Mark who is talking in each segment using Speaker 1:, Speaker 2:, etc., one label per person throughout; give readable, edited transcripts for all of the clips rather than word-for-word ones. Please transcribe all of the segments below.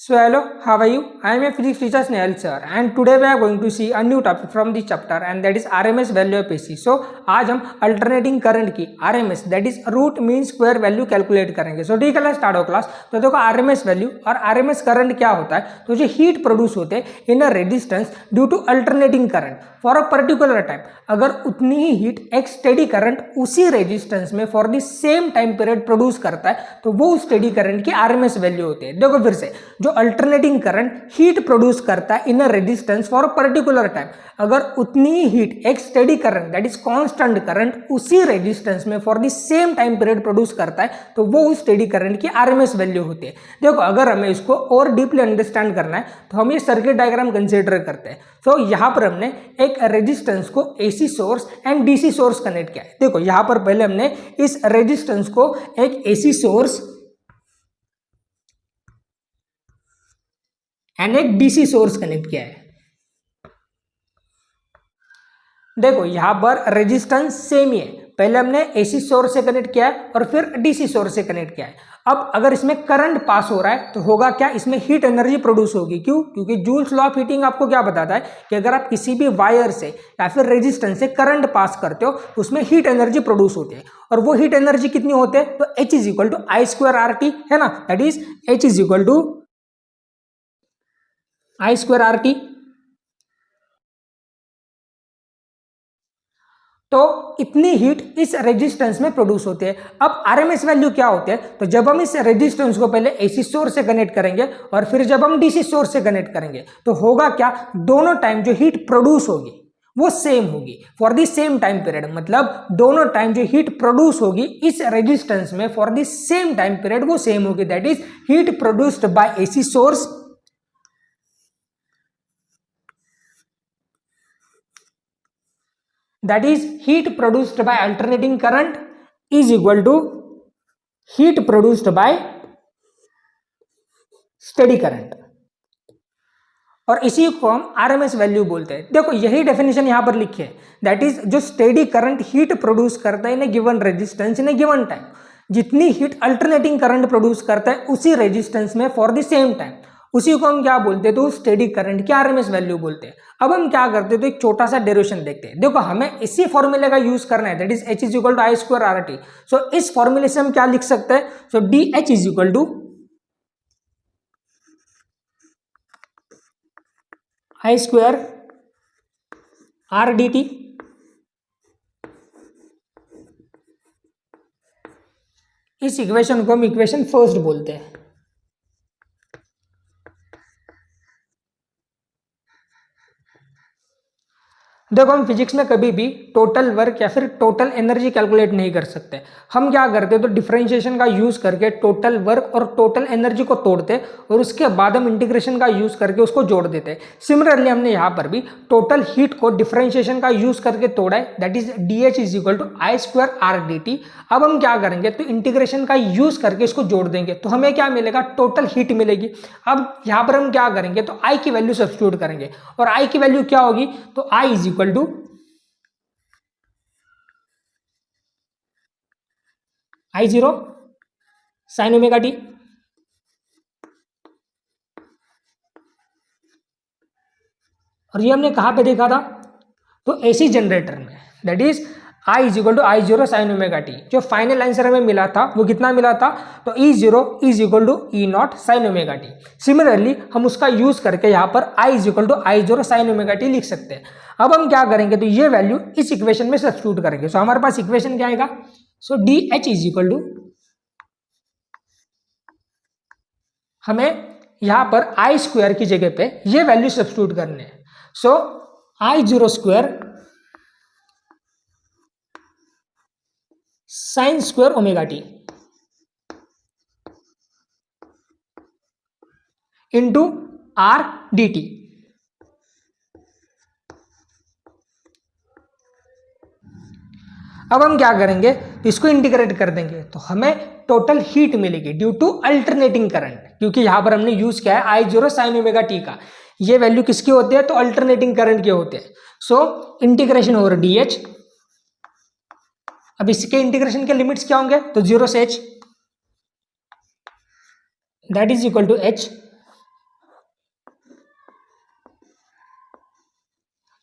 Speaker 1: So hello, how are you? I am a physics teacher Snehal sir and today we are going to see a new topic from the chapter and that is RMS value of AC. So आज हम alternating current की RMS that is root mean square value calculate करेंगे. So ठीक है, start हो class. तो देखो RMS value और RMS करंट क्या होता है. तो जो हीट प्रोड्यूस होते हैं in a resistance due to alternating current for a particular time. अगर उतनी ही हीट एक स्टेडी करंट उसी रेजिस्टेंस में for the same time period produce करता है तो वो स्टेडी करंट की आरएमएस वैल्यू होती है. देखो फिर से, जो अल्टरनेटिंग करंट हीट प्रोड्यूस करता है in a resistance for a particular time, अगर उतनी ही हीट एक steady current that is constant current उसी रेजिस्टेंस में for the same time period produce करता है तो वो उस स्टेडी करंट की आरएमएस वैल्यू होती है. देखो अगर हमें इसको और डीपली अंडरस्टैंड करना है तो हम ये सर्किट डायग्राम कंसीडर करते हैं. तो यहां पर हमने एक रेजिस्टेंस को AC source and DC source connect किया है. देखो यहां पर पहले हमने इस रेजिस्टेंस को एक एसी सोर्स एंड एक डीसी सोर्स कनेक्ट किया है. देखो यहां पर रेजिस्टेंस सेम ही है, पहले हमने एसी सोर्स से कनेक्ट किया है और फिर डीसी सोर्स से कनेक्ट किया है. अब अगर इसमें करंट पास हो रहा है तो होगा क्या, इसमें हीट एनर्जी प्रोड्यूस होगी. क्यों? क्योंकि जूल्स लॉ ऑफ हीटिंग आपको क्या बताता है कि अगर आप किसी भी वायर से या फिर रेजिस्टेंस से करंट पास करते हो तो उसमें हीट एनर्जी प्रोड्यूस होती है. और वो हीट एनर्जी कितनी होती है? तो H is equal to I square R T है ना. That is H is equal to I square R T. तो इतनी हीट इस रेजिस्टेंस में प्रोड्यूस होती है. अब आरएमएस वैल्यू क्या होते हैं? तो जब हम इस रेजिस्टेंस को पहले एसी सोर्स से कनेक्ट करेंगे और फिर जब हम डीसी सोर्स से कनेक्ट करेंगे तो होगा क्या, दोनों टाइम जो हीट प्रोड्यूस होगी वो सेम होगी for the same time period. मतलब दोनों टाइम जो हीट प्रोड्यूस होगी इस रेजिस्टेंस में for the same time period वो सेम होगी. That is heat produced by AC source that is heat produced by alternating current is equal to heat produced by steady current. और इसी को हम RMS value बोलते हैं. देखो यही डेफिनेशन यहां पर लिखी है. दैट इज जो स्टेडी करंट हीट प्रोड्यूस करता है in a given resistance in a given time, जितनी हीट अल्टरनेटिंग करंट प्रोड्यूस करता है उसी रेजिस्टेंस में फॉर द सेम टाइम, उसी को हम क्या बोलते हैं? तो स्टेडी करंट की आरएमएस वैल्यू बोलते हैं. अब हम क्या करते हैं तो एक छोटा सा डेरिवेशन देखते हैं. देखो हमें इसी फॉर्मूले का यूज करना है, that is H is equal to I square R T. So इस फॉर्मूले से हम क्या लिख सकते हैं? So D H is equal to I square R D T. इस इक्वेशन को हम इक्वेशन फर्स्ट बोलते हैं. देखो हम फिजिक्स में कभी भी टोटल वर्क या फिर टोटल एनर्जी कैलकुलेट नहीं कर सकते. हम क्या करते हैं तो डिफरेंशिएशन का यूज करके टोटल वर्क और टोटल एनर्जी को तोड़ते और उसके बाद हम इंटीग्रेशन का यूज करके उसको जोड़ देते. सिमिलरली हमने यहाँ पर भी टोटल हीट को डिफरेंशिएशन का यूज करके तोड़ा है, that is d H is equal to I square R D T. अब हम क्या करेंगे तो इंटीग्रेशन का यूज करके इसको जोड़ देंगे तो हमें क्या मिलेगा? टोटल हीट मिलेगी. अब यहाँ पर हम क्या करेंगे तो आई की वैल्यू सब्स्टिट्यूट करेंगे और आई की वैल्यू क्या होगी? तो I is equal to I zero sine omega T. और ये हमने कहां पे देखा था? तो एसी जनरेटर में, that is I is equal to I zero sine omega T. जो फाइनल आंसर हमें मिला था वो कितना मिला था? तो E zero is equal to E not sine omega T. Similarly हम उसका यूज करके यहाँ पर I is equal to I zero sine omega T लिख सकते हैं. अब हम क्या करेंगे तो ये वैल्यू इस इक्वेशन में सब्स्टिट्यूट करेंगे. सो हमारे पास इक्वेशन क्या आएगा? So D H is equal to, हमें यहां पर आई स्क्वायर की जगह पे ये वैल्यू सब्स्टिट्यूट करने हैं. So I zero square sine square omega T into R D T. अब हम क्या करेंगे तो इसको इंटीग्रेट कर देंगे तो हमें टोटल हीट मिलेगी ड्यू टू अल्टरनेटिंग करंट, क्योंकि यहां पर हमने यूज किया है आई जीरो साइन ओमेगा टी का. ये वैल्यू किसकी होती है? तो अल्टरनेटिंग करंट के होते हैं. So integration over D H. अब इसके इंटीग्रेशन के लिमिट्स क्या होंगे? तो जीरो से H that is equal to H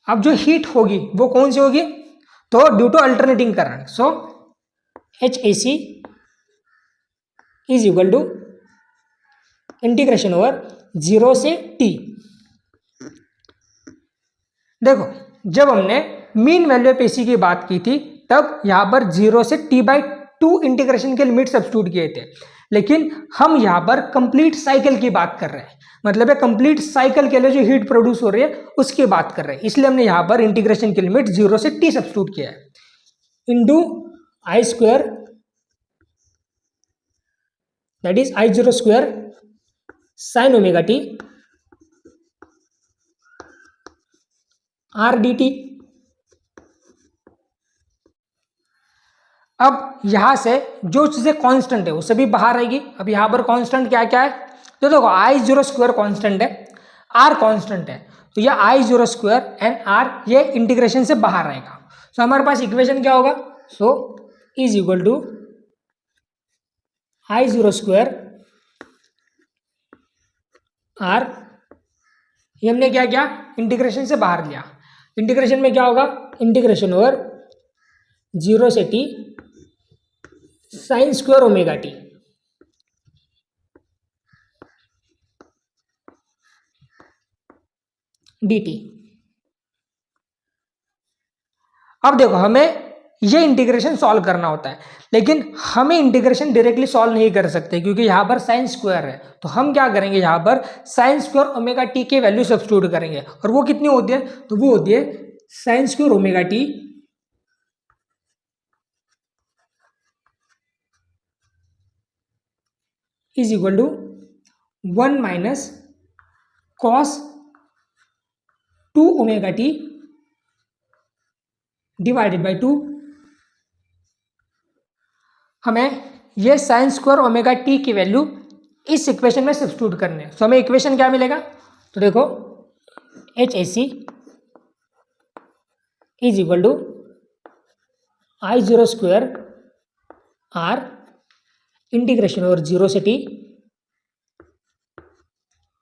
Speaker 1: अब जो हीट होगी वो कौन सी होगी, तो due to alternating current, so H A C is equal to integration over 0 से t। देखो जब हमने मीन वैल्यू ऑफ एसी की बात की थी तब यहां पर 0 से t/2 इंटीग्रेशन के लिमिट सब्स्टिट्यूट किए थे, लेकिन हम यहां पर कंप्लीट साइकिल की बात कर रहे हैं, मतलब है कंप्लीट साइकिल के लिए जो हीट प्रोड्यूस हो रही है उसकी बात कर रहे हैं, इसलिए हमने यहां पर इंटीग्रेशन की लिमिट 0 से t सब्स्टिट्यूट किया है into I square, that is I0 square sine omega T R D T. अब यहां से जो चीजें कांस्टेंट है वो सभी बाहर आएगी। अब यहां पर कांस्टेंट क्या क्या है, तो देखो I0 स्क्वायर कांस्टेंट है, आर कांस्टेंट है, तो यह I0 स्क्वायर एंड आर ये इंटीग्रेशन से बाहर आएगा। सो हमारे पास इक्वेशन क्या होगा, so is equal to I0 square R, ये हमने क्या किया इंटीग्रेशन से बाहर लिया, इंटीग्रेशन में क्या होगा इंटीग्रेशन ओवर 0 से t sign square omega T dt। अब देखो हमें ये इंटीग्रेशन सॉल्व करना होता है, लेकिन हमें इंटीग्रेशन डायरेक्टली सॉल्व नहीं कर सकते क्योंकि यहां पर साइन स्क्वायर है, तो हम क्या करेंगे यहां पर साइन स्क्वायर ओमेगा टी की वैल्यू सब्स्टिट्यूट करेंगे, और वो कितनी होती है, तो वो होती है sine square omega T is equal to 1 minus cos 2 omega T divided by 2। हमें ये साइन स्क्वायर ओमेगा टी की वैल्यू इस इक्वेशन में सब्स्टिट्यूट करने हैं, तो हमें इक्वेशन क्या मिलेगा, तो देखो H A C is equal to I0 square R integration over 0 से t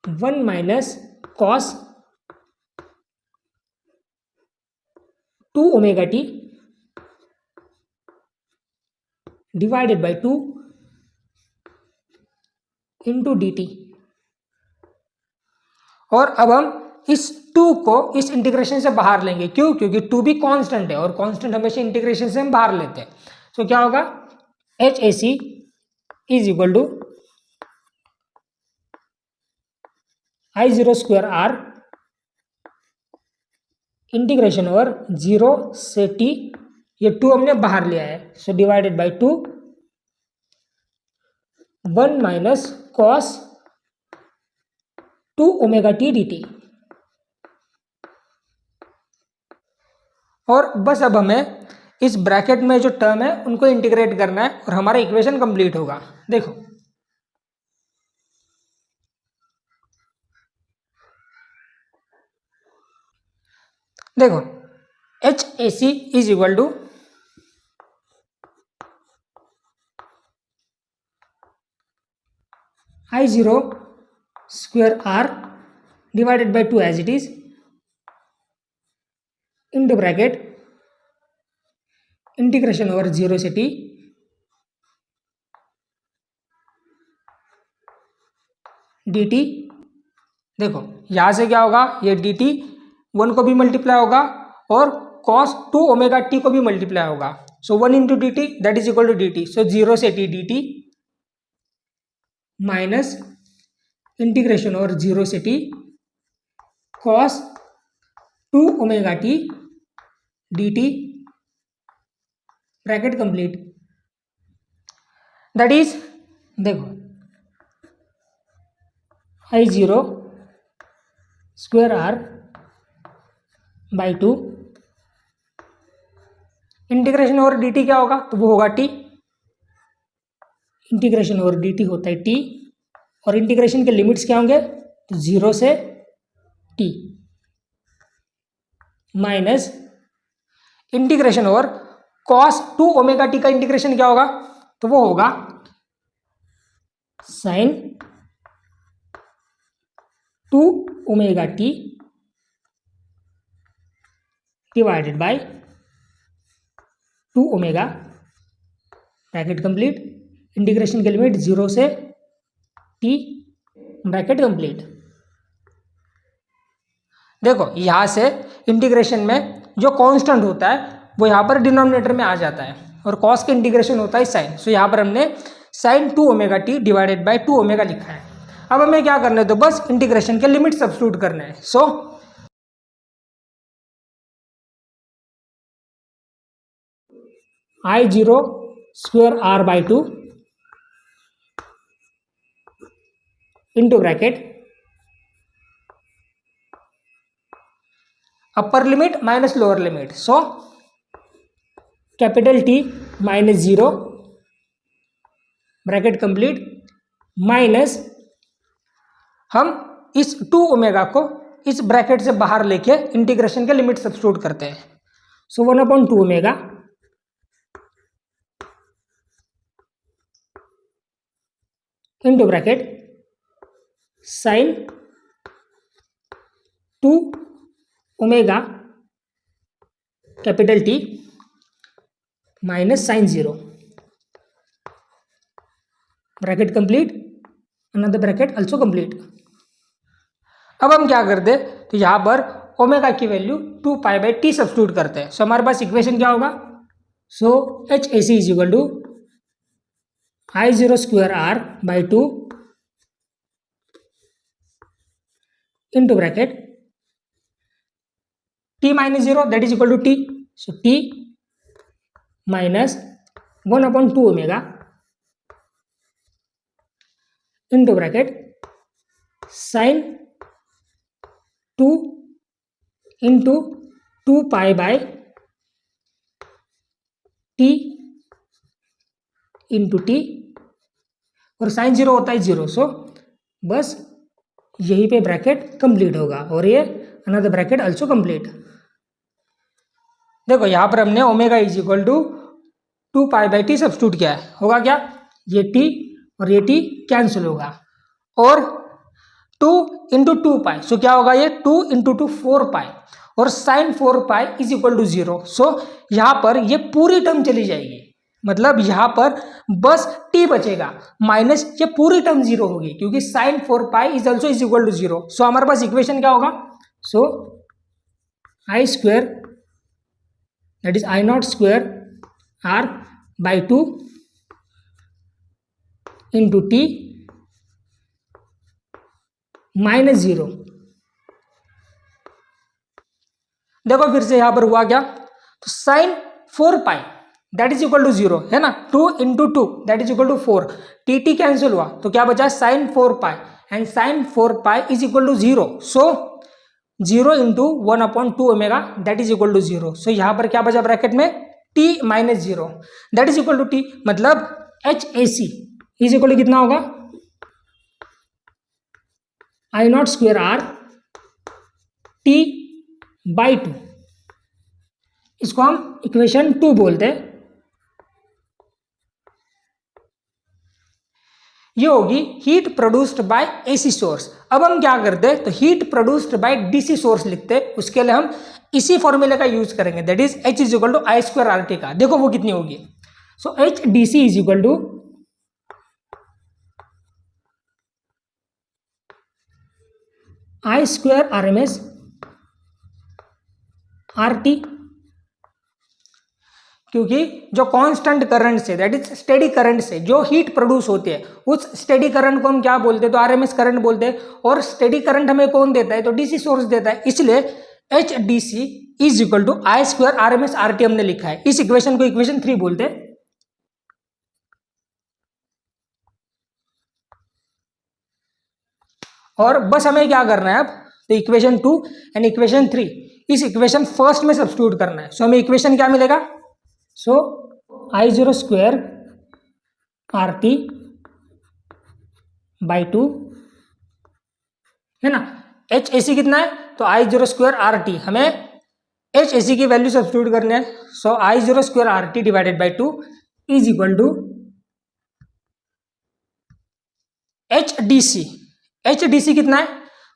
Speaker 1: 1 minus cos 2 omega T divided by 2 into D T. और अब हम इस 2 को इस इंटीग्रेशन से बाहर लेंगे, क्यों, क्योंकि 2 भी कांस्टेंट है और कांस्टेंट हमेशा इंटीग्रेशन से हम बाहर लेते हैं। तो क्या होगा H A C is equal to I0 square R integration over 0 से t, ये 2 हमने बाहर लिया है, so divided by 2 1 minus cos 2 omega T d T. और बस अब हमें इस ब्रैकेट में जो टर्म है उनको इंटीग्रेट करना है और हमारा इक्वेशन कंप्लीट होगा। देखो देखो H A C is equal to I0 square R divided by 2 as it is into bracket integration over 0 से t dt। देखो यहां से क्या होगा, ये dt 1 को भी मल्टीप्लाई होगा और cos 2 ओमेगा t को भी मल्टीप्लाई होगा, so 1 into D T that is equal to D T, so 0 से t dt minus integration over 0 से t cos 2 ओमेगा t dt bracket complete, that is देखो I0 square R by 2 integration over D T क्या होगा, तो वो होगा t, integration over D T होता है t, और इंटीग्रेशन के लिमिट्स क्या होंगे, तो 0 से t minus integration over cos 2 omega T का इंटीग्रेशन क्या होगा, तो वो होगा sine 2 omega T divided by 2 omega, bracket complete, integration की लिमिट 0 से t, ब्रैकेट कंप्लीट। देखो यहाँ से इंटीग्रेशन में जो कांस्टेंट होता है वो यहाँ पर डिनोमिनेटर में आ जाता है और कॉस का इंटीग्रेशन होता है साइन, सो यहाँ पर हमने sine 2 omega T divided by 2 omega लिखा है। अब हमें क्या करना है, तो बस इंटीग्रेशन के लिमिट सब्स्टिट्यूट करना है। सो I0 square r by 2 into bracket upper limit minus lower limit, so capital T minus 0, bracket complete, minus हम इस 2 ओमेगा को इस ब्रैकेट से बाहर लेके इंटीग्रेशन के लिमिट सब्स्टिट्यूट करते हैं। So 1/2 omega into bracket sine 2 omega capital T minus sine 0, bracket complete, another bracket also complete. अब हम क्या करते हैं, तो यहाँ पर ओमेगा की value 2 pi by T substitute करते हैं। सो हमारे पास इक्वेशन क्या होगा, so H A C is equal to I0 square r by 2 into bracket t minus 0 that is equal to t, so t minus 1/2 omega into bracket sine 2 into 2 pi by T into T, और sine 0 होता है 0, सो बस यहीं पे bracket complete होगा और ये another bracket also complete. देखो यहाँ पर हमने omega is equal to 2 pi by T substitute किया है, होगा क्या, ये टी और ये टी कैंसिल होगा, और 2 इंटू 2 पाई, सो क्या होगा, ये 2 इंटू 2 4 पाई, और sine 4 pi is equal to 0, so यहाँ पर ये पूरी टर्म चली जाएगी, मतलब यहाँ पर बस t बचेगा, माइनस ये पूरी टर्म 0 होगी क्योंकि sine 4 pi is also is equal to 0। So हमारे पास इक्वेशन क्या होगा, so I square that is I not square r by 2 into T minus 0। देखो फिर से यहां पर हुआ क्या, तो sine 4 pi that is equal to 0 है ना, 2 into 2 that is equal to 4, T cancel हुआ तो क्या बचा, sine 4 pi, and sign 4 pi is equal to 0, so 0 into 1/2 omega that is equal to 0। So यहां पर क्या बचा ब्रैकेट में, t minus 0 that is equal to t, मतलब H A C is equal to कितना होगा, I not square r t by 2, इसको हम इक्वेशन 2 बोलते हैं। ये होगी heat produced by AC source. अब हम क्या करते हैं, तो heat produced by DC source लिखते हैं, उसके लिए हम इसी फॉर्मूले का यूज करेंगे, that is H is equal to I square R T का। देखो वो कितनी होगी, so H D C is equal to I square R M S R T, क्योंकि जो कांस्टेंट करंट से दैट इज स्टेडी करंट से जो हीट प्रोड्यूस होती है उस स्टेडी करंट को हम क्या बोलते हैं, तो आरएमएस करंट बोलते हैं, और स्टेडी करंट हमें कौन देता है, तो डीसी सोर्स देता है, इसलिए H D C is equal to I square R M S R T हमने लिखा है। इस इक्वेशन को इक्वेशन 3 बोलते हैं। और बस हमें क्या करना है अब, तो इक्वेशन 2 एंड इक्वेशन 3 इस इक्वेशन फर्स्ट में सब्स्टिट्यूट करना है। सो हमें इक्वेशन क्या मिलेगा, सो I0 square R T by 2 है ना, एच ए सी कितना है, तो I0 स्क्वायर आर टी, हमें एच ए सी की वैल्यू सब्स्टिट्यूट करने हैं। So I0 square R T divided by 2 is equal to H D C. H D C कितना है,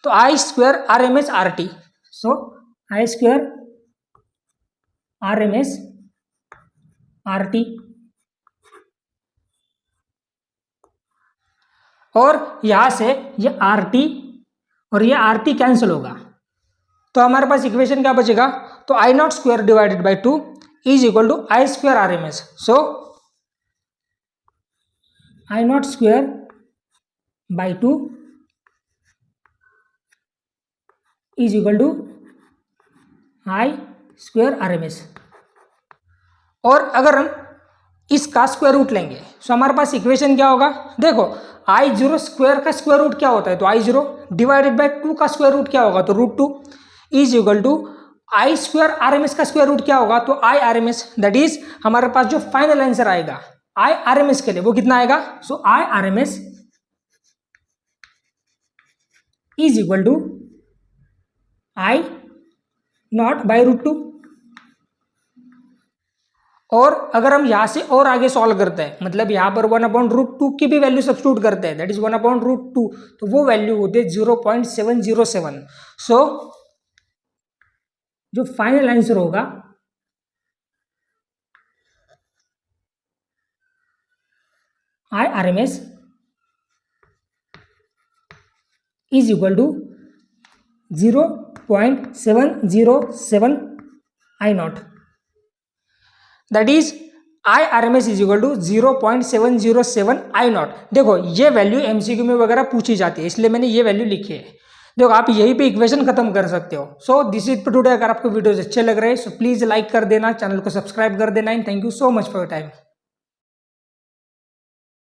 Speaker 1: तो I square R M S R T, so I square RMS RT, और यहां से ये RT और ये RT कैंसिल होगा, तो हमारे पास इक्वेशन क्या बचेगा, तो I not square divided by 2 is equal to I square RMS. So I not square by 2 is equal to I square RMS. और अगर हम इसका स्क्वायर रूट लेंगे तो हमारे पास इक्वेशन क्या होगा, देखो I0 स्क्वायर का स्क्वायर रूट क्या होता है, तो I0 डिवाइडेड बाई 2 का स्क्वायर रूट क्या होगा, तो √2 is equal to I square RMS का स्क्वायर रूट क्या होगा, तो I RMS. दैट इज हमारे पास जो फाइनल आंसर आएगा I RMS के लिए वो कितना आएगा, so I RMS is equal to I not by √2. और अगर हम यहां से और आगे सॉल्व करते हैं, मतलब यहां पर 1/√2 की भी वैल्यू सब्स्टिट्यूट करते हैं, दैट इज 1/√2, तो वो वैल्यू होती है 0.707. सो जो फाइनल आंसर होगा I RMS is equal to 0.707 I not. That is I RMS is equal to 0.707 I not. देखो ये वैल्यू MCQ में वगैरह पूछी जाती है, इसलिए मैंने ये वैल्यू लिखी है. देखो आप यहीं पे इक्वेशन खत्म कर सकते हो. So this is today. अगर आपको वीडियोस अच्छे लग रहे हैं सो प्लीज लाइक कर देना, चैनल को सब्सक्राइब कर देना, and thank you so much for your time.